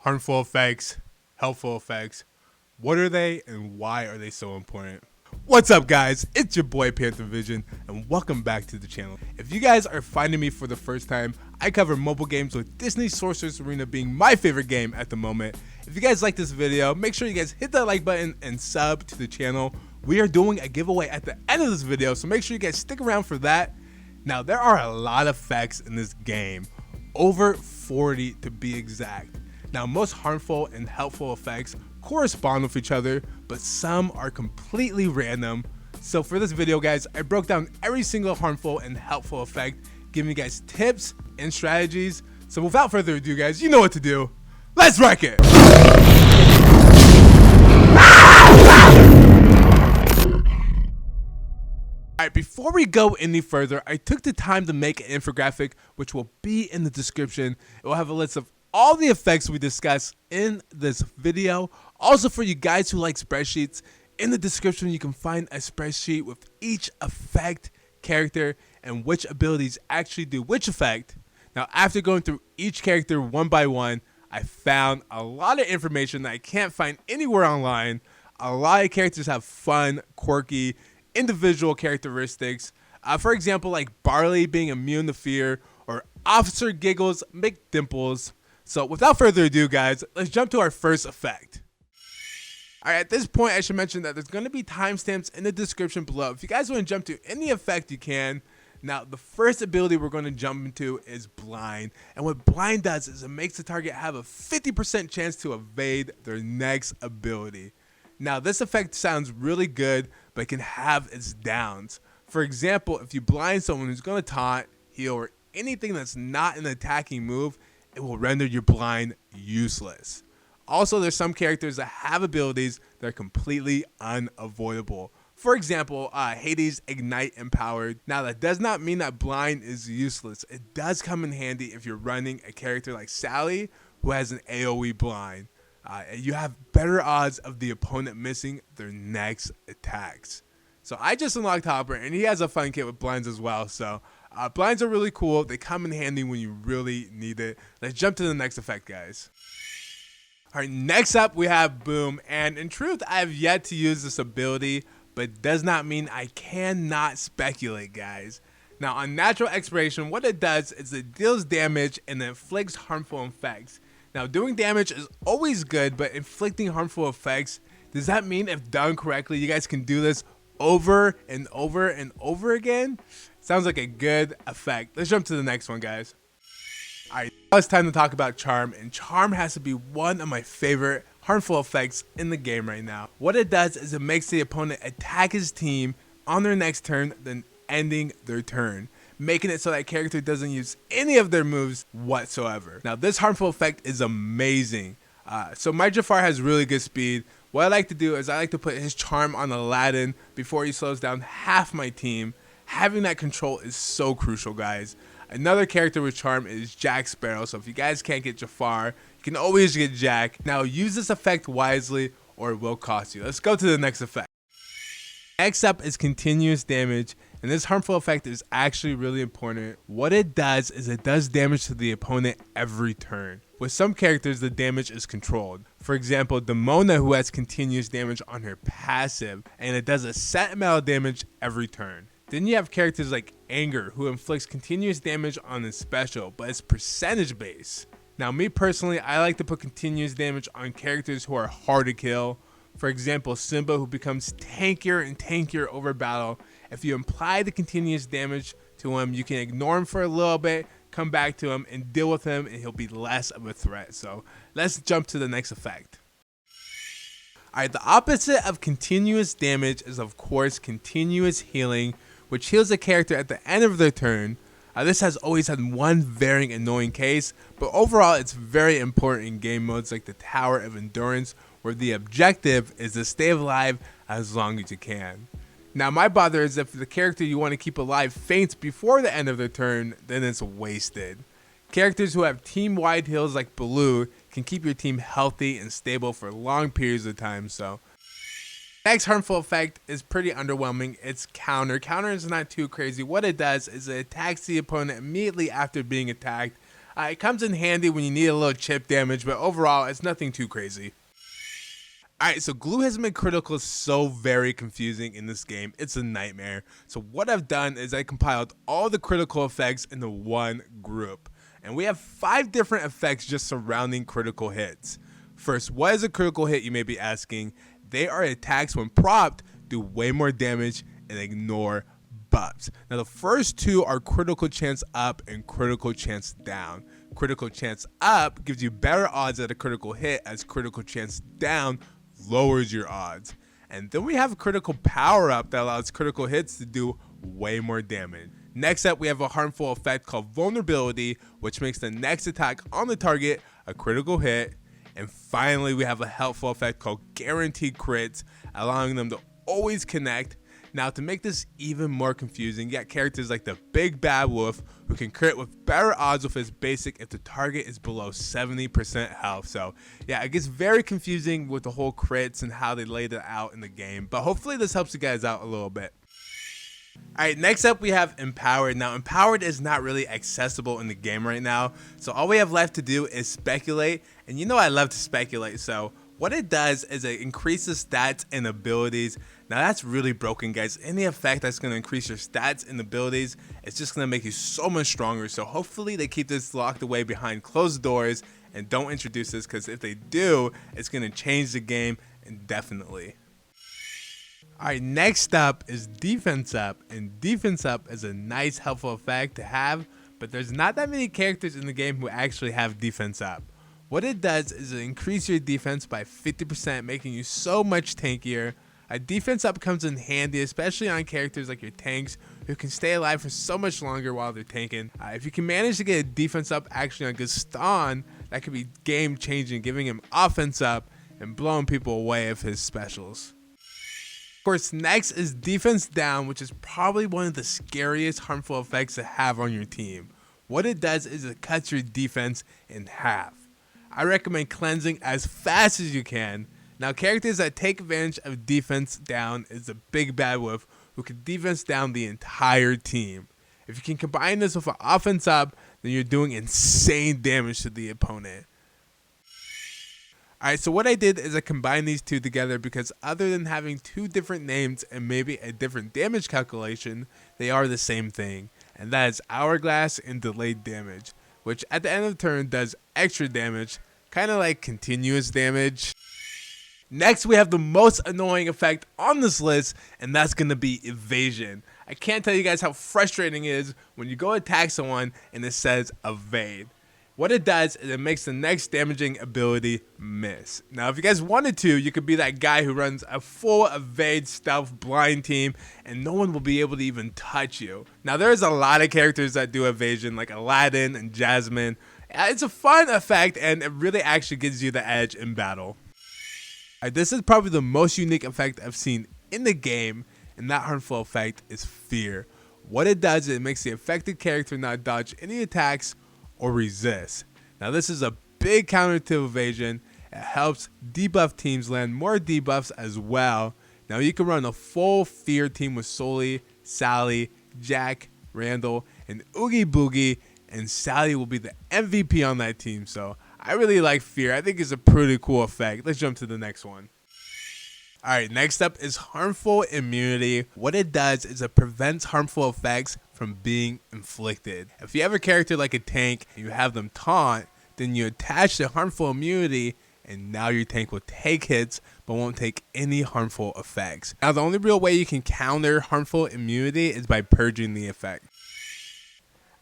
Harmful effects, helpful effects. What are they and why are they so important? What's up guys, it's your boy Panther Vision and welcome back to the channel. If you guys are finding me for the first time, I cover mobile games with Disney Sorcerer's Arena being my favorite game at the moment. If you guys like this video, make sure you guys hit that like button and sub to the channel. We are doing a giveaway at the end of this video, so make sure you guys stick around for that. Now there are a lot of effects in this game, over 40 to be exact. Now most harmful and helpful effects correspond with each other, but some are completely random. So for this video guys, I broke down every single harmful and helpful effect, giving you guys tips and strategies. So without further ado guys, you know what to do. Let's wreck it! Alright, before we go any further, I took the time to make an infographic, which will be in the description. It will have a list of all the effects we discuss in this video. Also for you guys who like spreadsheets, in the description you can find a spreadsheet with each effect, character, and which abilities actually do which effect. Now after going through each character one by one, I found a lot of information that I can't find anywhere online. A lot of characters have fun, quirky, individual characteristics. For example, like Barley being immune to fear, or Officer Giggle's McDimples. So without further ado guys, let's jump to our first effect. Alright, at this point I should mention that there's going to be timestamps in the description below. If you guys want to jump to any effect you can. Now the first ability we're going to jump into is Blind. And what Blind does is it makes the target have a 50% chance to evade their next ability. Now this effect sounds really good, but it can have its downs. For example, if you blind someone who's going to taunt, heal, or anything that's not an attacking move, it will render your blind useless. Also, there's some characters that have abilities that are completely unavoidable. For example, Hades Ignite Empowered. Now that does not mean that blind is useless. It does come in handy if you're running a character like Sally who has an AoE blind. You have better odds of the opponent missing their next attacks. So I just unlocked Hopper and he has a fun kit with blinds as well. So blinds are really cool. They come in handy when you really need it. Let's jump to the next effect guys. Alright, next up we have Boom, and in truth I have yet to use this ability, but it does not mean I cannot speculate guys. Now on natural expiration, what it does is it deals damage and inflicts harmful effects. Now doing damage is always good, but inflicting harmful effects, does that mean if done correctly you guys can do this over and over and over again? Sounds like a good effect. Let's jump to the next one guys. Alright, now it's time to talk about Charm, and Charm has to be one of my favorite harmful effects in the game right now. What it does is it makes the opponent attack his team on their next turn, then ending their turn, making it so that character doesn't use any of their moves whatsoever. Now this harmful effect is amazing. So my Jafar has really good speed. What I like to do is I like to put his Charm on Aladdin before he slows down half my team. Having that control is so crucial guys. Another character with Charm is Jack Sparrow, so if you guys can't get Jafar, you can always get Jack. Now use this effect wisely or it will cost you. Let's go to the next effect. Next up is Continuous Damage, and this harmful effect is actually really important. What it does is it does damage to the opponent every turn. With some characters the damage is controlled. For example, Demona, who has continuous damage on her passive, and it does a set amount of damage every turn. Then you have characters like Anger, who inflicts continuous damage on his special, but it's percentage based. Now me personally, I like to put continuous damage on characters who are hard to kill. For example, Simba, who becomes tankier and tankier over battle. If you apply the continuous damage to him, you can ignore him for a little bit, come back to him and deal with him, and he'll be less of a threat. So let's jump to the next effect. Alright, the opposite of continuous damage is of course continuous healing, which heals a character at the end of their turn. This has always had one very annoying case, but overall it's very important in game modes like the Tower of Endurance, where the objective is to stay alive as long as you can. Now my bother is if the character you want to keep alive faints before the end of their turn, then it's wasted. Characters who have team-wide heals like Baloo can keep your team healthy and stable for long periods of time. So next harmful effect is pretty underwhelming. It's Counter. Counter is not too crazy. What it does is it attacks the opponent immediately after being attacked. It comes in handy when you need a little chip damage, but overall it's nothing too crazy. Alright, so glue has made critical so very confusing in this game. It's a nightmare. So what I've done is I compiled all the critical effects into one group. And we have 5 different effects just surrounding critical hits. First, what is a critical hit, you may be asking? They are attacks when propped, do way more damage, and ignore buffs. Now the first 2 are critical chance up and critical chance down. Critical chance up gives you better odds at a critical hit, as critical chance down lowers your odds. And then we have a critical power up that allows critical hits to do way more damage. Next up, we have a harmful effect called Vulnerability, which makes the next attack on the target a critical hit. And finally, we have a helpful effect called Guaranteed Crits, allowing them to always connect. Now, to make this even more confusing, you got characters like the Big Bad Wolf, who can crit with better odds with his basic if the target is below 70% health. So yeah, it gets very confusing with the whole crits and how they laid it out in the game, but hopefully this helps you guys out a little bit. Alright, next up we have Empowered. Now Empowered is not really accessible in the game right now, so all we have left to do is speculate, and you know I love to speculate, so what it does is it increases stats and abilities. Now that's really broken, guys. Any effect that's going to increase your stats and abilities, it's just going to make you so much stronger. So hopefully they keep this locked away behind closed doors and don't introduce this, because if they do, it's going to change the game indefinitely. Alright, next up is Defense Up, and Defense Up is a nice helpful effect to have, but there's not that many characters in the game who actually have Defense Up. What it does is it increases your defense by 50%, making you so much tankier. A defense up comes in handy, especially on characters like your tanks, who can stay alive for so much longer while they're tanking. If you can manage to get a defense up actually on Gaston, that could be game changing, giving him offense up and blowing people away with his specials. Of course, next is Defense Down, which is probably one of the scariest harmful effects to have on your team. What it does is it cuts your defense in half. I recommend cleansing as fast as you can. Now, characters that take advantage of Defense Down is the Big Bad Wolf, who can defense down the entire team. If you can combine this with an offense up, then you're doing insane damage to the opponent. Alright, so what I did is I combined these 2 together because other than having 2 different names and maybe a different damage calculation, they are the same thing. And that is Hourglass and Delayed Damage, which at the end of the turn does extra damage, kind of like continuous damage. Next, we have the most annoying effect on this list, and that's going to be Evasion. I can't tell you guys how frustrating it is when you go attack someone and it says Evade. What it does is it makes the next damaging ability miss. Now, if you guys wanted to, you could be that guy who runs a full evade stealth blind team and no one will be able to even touch you. Now, there's a lot of characters that do evasion, like Aladdin and Jasmine. It's a fun effect and it really actually gives you the edge in battle. This is probably the most unique effect I've seen in the game, and that harmful effect is Fear. What it does is it makes the affected character not dodge any attacks or resist. Now this is a big counter to evasion. It helps debuff teams land more debuffs as well. Now you can run a full Fear team with Sully, Sally, Jack, Randall, and Oogie Boogie, and Sally will be the MVP on that team. So I really like Fear. I think it's a pretty cool effect. Let's jump to the next one. Alright, next up is Harmful Immunity. What it does is it prevents harmful effects from being inflicted. If you have a character like a tank and you have them taunt, then you attach the harmful immunity and now your tank will take hits but won't take any harmful effects. Now the only real way you can counter harmful immunity is by purging the effect.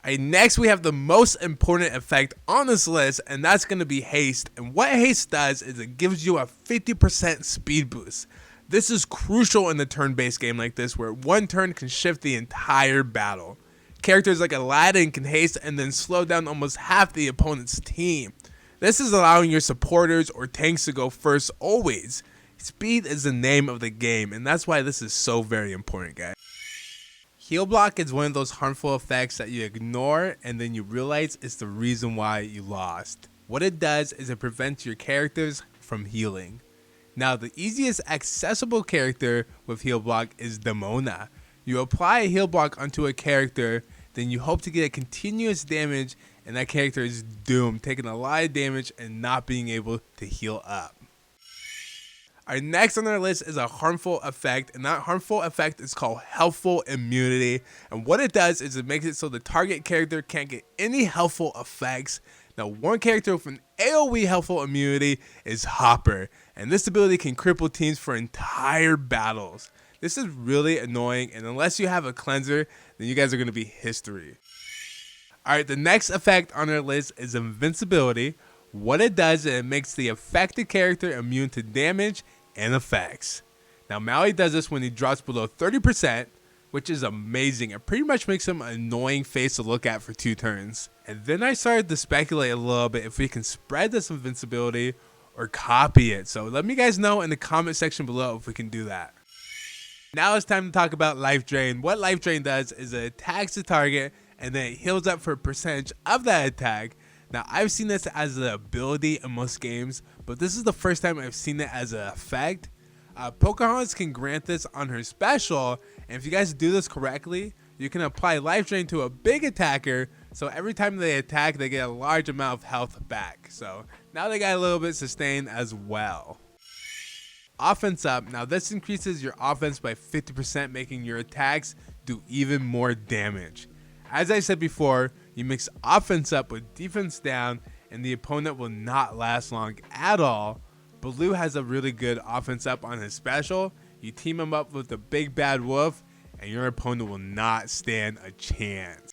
Alright, next we have the most important effect on this list, and that's going to be Haste. And what Haste does is it gives you a 50% speed boost. This is crucial in the turn-based game like this, where one turn can shift the entire battle. Characters like Aladdin can haste and then slow down almost half the opponent's team. This is allowing your supporters or tanks to go first always. Speed is the name of the game, and that's why this is so very important, guys. Heal block is one of those harmful effects that you ignore and then you realize it's the reason why you lost. What it does is it prevents your characters from healing. Now the easiest accessible character with heal block is Demona. You apply a heal block onto a character, then you hope to get a continuous damage and that character is doomed, taking a lot of damage and not being able to heal up. Our next on our list is a harmful effect, and that harmful effect is called Healthful Immunity. And what it does is it makes it so the target character can't get any healthful effects. Now, one character with an AoE Healthful Immunity is Hopper, and this ability can cripple teams for entire battles. This is really annoying, and unless you have a cleanser, then you guys are going to be history. Alright, the next effect on our list is Invincibility. What it does is it makes the affected character immune to damage and effects. Now, Maui does this when he drops below 30%, which is amazing. It pretty much makes him an annoying face to look at for 2 turns. And then I started to speculate a little bit if we can spread this invincibility or copy it. So let me guys know in the comment section below if we can do that. Now it's time to talk about Life Drain. What Life Drain does is it attacks the target and then it heals up for a percentage of that attack. Now, I've seen this as an ability in most games, but this is the first time I've seen it as an effect. Pocahontas can grant this on her special, and if you guys do this correctly, you can apply Life Drain to a big attacker, so every time they attack, they get a large amount of health back. So now they got a little bit sustained as well. Offense Up. Now, this increases your offense by 50%, making your attacks do even more damage. As I said before, you mix offense up with defense down and the opponent will not last long at all. Blue has a really good offense up on his special. You team him up with the big bad wolf and your opponent will not stand a chance.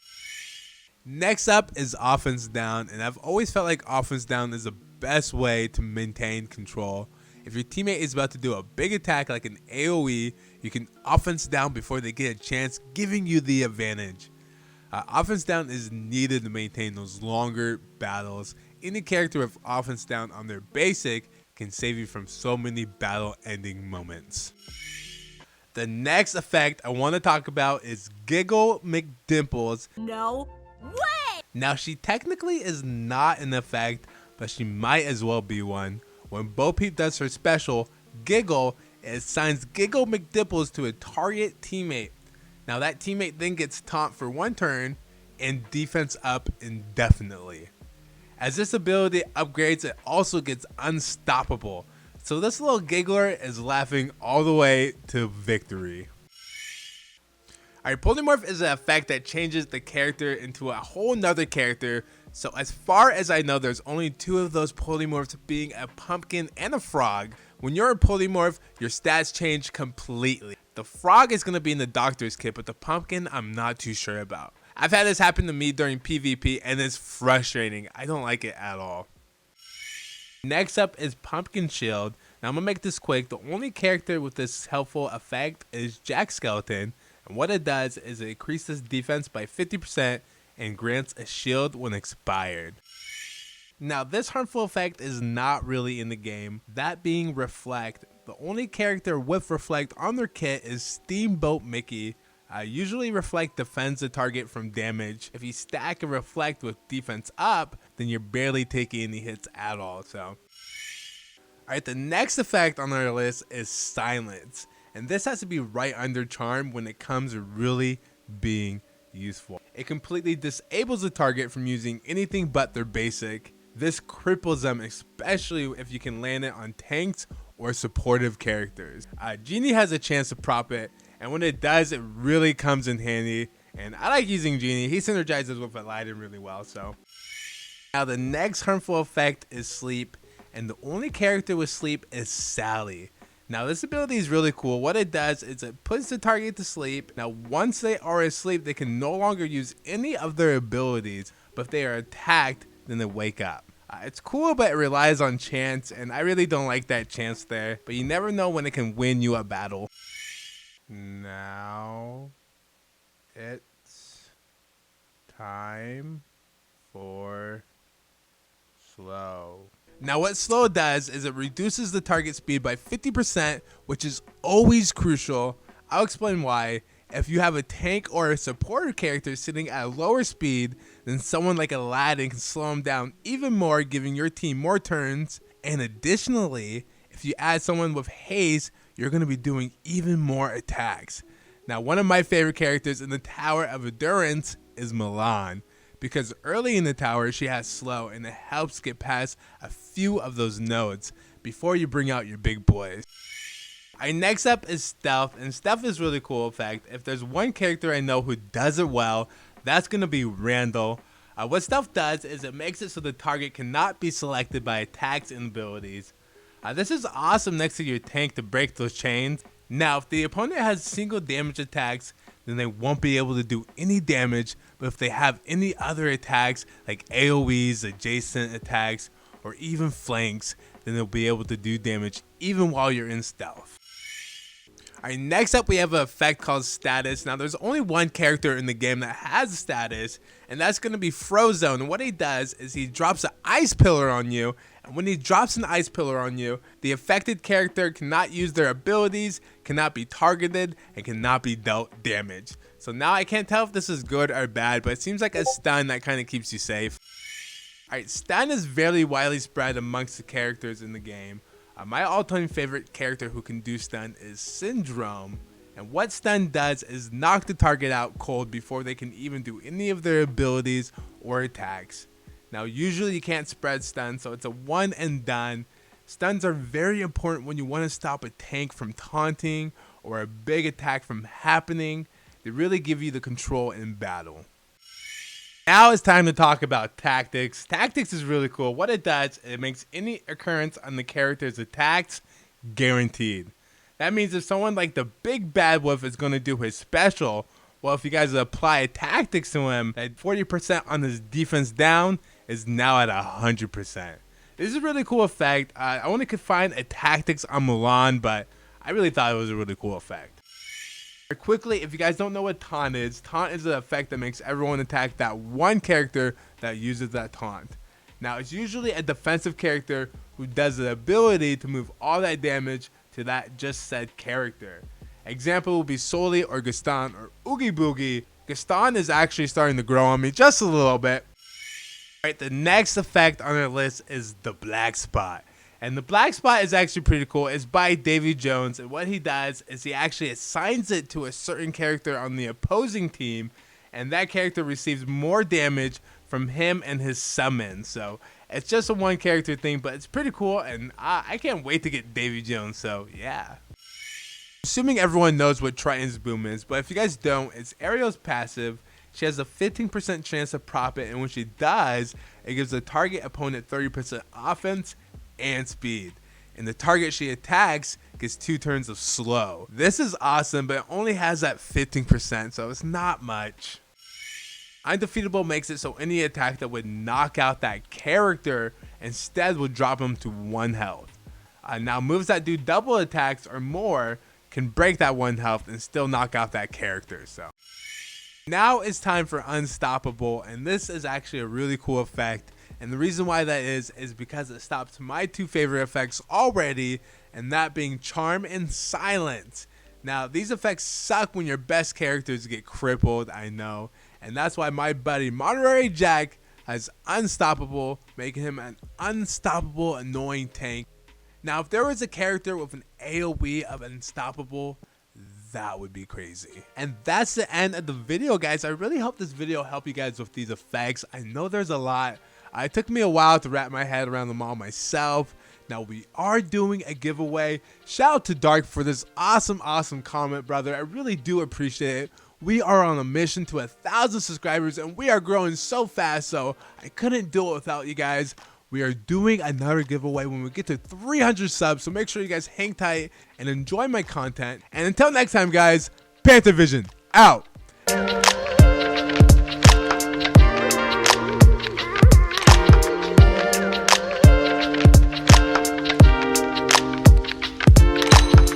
Next up is offense down, and I've always felt like offense down is the best way to maintain control. If your teammate is about to do a big attack like an AoE, you can offense down before they get a chance, giving you the advantage. Offense down is needed to maintain those longer battles. Any character with offense down on their basic can save you from so many battle ending moments. The next effect I want to talk about is Giggle McDimples. No way! Now, she technically is not an effect, but she might as well be one. When Bo Peep does her special, Giggle, it assigns Giggle McDimples to a target teammate. Now, that teammate then gets taunt for 1 turn and defense up indefinitely. As this ability upgrades, it also gets unstoppable. So this little giggler is laughing all the way to victory. Alright, Polymorph is an effect that changes the character into a whole nother character. So as far as I know, there's only 2 of those polymorphs, being a pumpkin and a frog. When you're a polymorph, your stats change completely. The frog is going to be in the doctor's kit, but the pumpkin I'm not too sure about. I've had this happen to me during PvP and it's frustrating. I don't like it at all. Next up is Pumpkin Shield. Now I'm going to make this quick. The only character with this helpful effect is Jack Skeleton. And what it does is it increases defense by 50% and grants a shield when expired. Now, this harmful effect is not really in the game, that being Reflect. The only character with Reflect on their kit is Steamboat Mickey. Usually Reflect defends the target from damage. If you stack a Reflect with defense up, then you're barely taking any hits at all. So, alright, the next effect on our list is Silence. And this has to be right under Charm when it comes to really being useful. It completely disables the target from using anything but their basic. This cripples them, especially if you can land it on tanks or supportive characters. Genie has a chance to prop it, and when it does, it really comes in handy. And I like using Genie. He synergizes with Aladdin really well. So now the next harmful effect is Sleep, and the only character with Sleep is Sally. Now this ability is really cool. What it does is it puts the target to sleep. Now once they are asleep, they can no longer use any of their abilities, but if they are attacked, then they wake up. It's cool, but it relies on chance, and I really don't like that chance there, but you never know when it can win you a battle. Now it's time for Slow. Now what Slow does is it reduces the target speed by 50%, which is always crucial. I'll explain why. If you have a tank or a supporter character sitting at a lower speed, then someone like Aladdin can slow them down even more, giving your team more turns. And additionally, if you add someone with Haste, you're going to be doing even more attacks. Now, one of my favorite characters in the Tower of Endurance is Milan. because early in the tower she has slow and it helps get past a few of those nodes before you bring out your big boys. Alright, next up is Stealth, and Stealth is really cool effect. If there's one character I know who does it well, that's going to be Randall. What Stealth does is it makes it so the target cannot be selected by attacks and abilities. This is awesome next to your tank to break those chains. Now, if the opponent has single damage attacks, then they won't be able to do any damage, but if they have any other attacks like AoEs, adjacent attacks, or even flanks, then they'll be able to do damage even while you're in Stealth. Alright, next up we have an effect called Stasis. Now there's only one character in the game that has Stasis, and that's going to be Frozone. And what he does is he drops an ice pillar on you, and when he drops an ice pillar on you, the affected character cannot use their abilities, cannot be targeted, and cannot be dealt damage. So now I can't tell if this is good or bad, but it seems like a stun that kind of keeps you safe. Alright, stun is very widely spread amongst the characters in the game. My all-time favorite character who can do stun is Syndrome, and what stun does is knock the target out cold before they can even do any of their abilities or attacks. Now usually you can't spread stun, so it's a one and done. Stuns are very important when you want to stop a tank from taunting or a big attack from happening. They really give you the control in battle. Now it's time to talk about Tactics. Tactics is really cool. What it does, it makes any occurrence on the character's attacks guaranteed. That means if someone like the Big Bad Wolf is going to do his special, well, if you guys apply a Tactics to him, that 40% on his defense down is now at 100%. This is a really cool effect. I only could find a Tactics on Milan, but I really thought it was a really cool effect. Quickly, if you guys don't know what Taunt is an effect that makes everyone attack that one character that uses that taunt. Now, it's usually a defensive character who does the ability to move all that damage to that just said character. Example will be Soli or Gaston or Oogie Boogie. Gaston is actually starting to grow on me just a little bit. Alright, the next effect on our list is the Black Spot. And the Black Spot is actually pretty cool. It's by Davy Jones, and what he does is he actually assigns it to a certain character on the opposing team, and that character receives more damage from him and his summon. So it's just a one character thing, but it's pretty cool, and I can't wait to get Davy Jones, so yeah. Assuming everyone knows what Triton's boom is, but if you guys don't, it's Ariel's passive. She has a 15% chance of profit, and when she does, it gives the target opponent 30% offense and speed, and the target she attacks gets 2 turns of slow. This is awesome, but it only has that 15%, so it's not much. Undefeatable makes it so any attack that would knock out that character instead will drop him to 1 health. Now moves that do double attacks or more can break that 1 health and still knock out that character. So now it's time for Unstoppable, and this is actually a really cool effect. And the reason why that is because it stops my 2 favorite effects already, and that being Charm and Silence. Now, these effects suck when your best characters get crippled, I know. And that's why my buddy Monterey Jack has Unstoppable, making him an unstoppable, annoying tank. Now, if there was a character with an AoE of Unstoppable, that would be crazy. And that's the end of the video, guys. I really hope this video helped you guys with these effects. I know there's a lot. It took me a while to wrap my head around them all myself. Now we are doing a giveaway. Shout out to Dark for this awesome comment, brother. I really do appreciate it. We are on a mission to 1,000 subscribers, and we are growing so fast, so I couldn't do it without you guys. We are doing another giveaway when we get to 300 subs, so make sure you guys hang tight and enjoy my content. And until next time, guys, Panther Vision out.